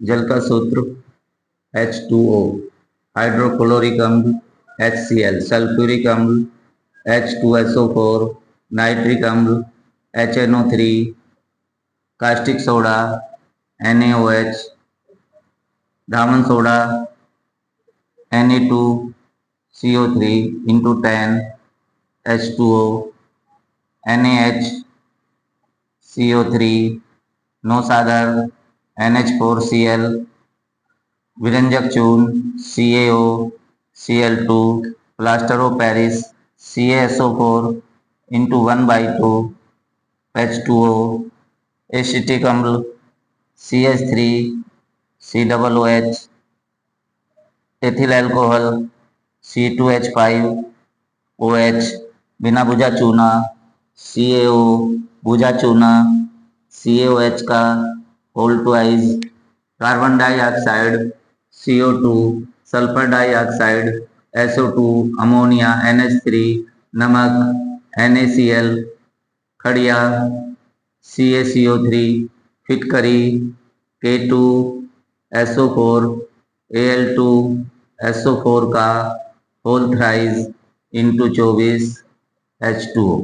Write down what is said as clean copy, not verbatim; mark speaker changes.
Speaker 1: जल का सूत्र H2O, हाइड्रोक्लोरिक अम्ल HCl, सल्फ्यूरिक अम्ल H2SO4, नाइट्रिक अम्ल HNO3, कास्टिक सोडा NaOH, धामन soda Na2CO3 into 10 H2O, NaHCO3, नौसागर NH4Cl, विरंजक चून CaO, Cl2, plaster of Paris CaSO4 into 1/2 H2O, acetic अम्ल CH3 COOH, ethyl alcohol C2H5OH, बिना बुझा चूना CaO, बुझा चूना CaOH का whole twice, carbon dioxide CO2, sulphur dioxide SO2, ammonia NH3, नमक NaCl, खड़िया CaCO3, फिटकरी K2SO4, Al2SO4 का होल थ्राइस इंटू 24 H2O।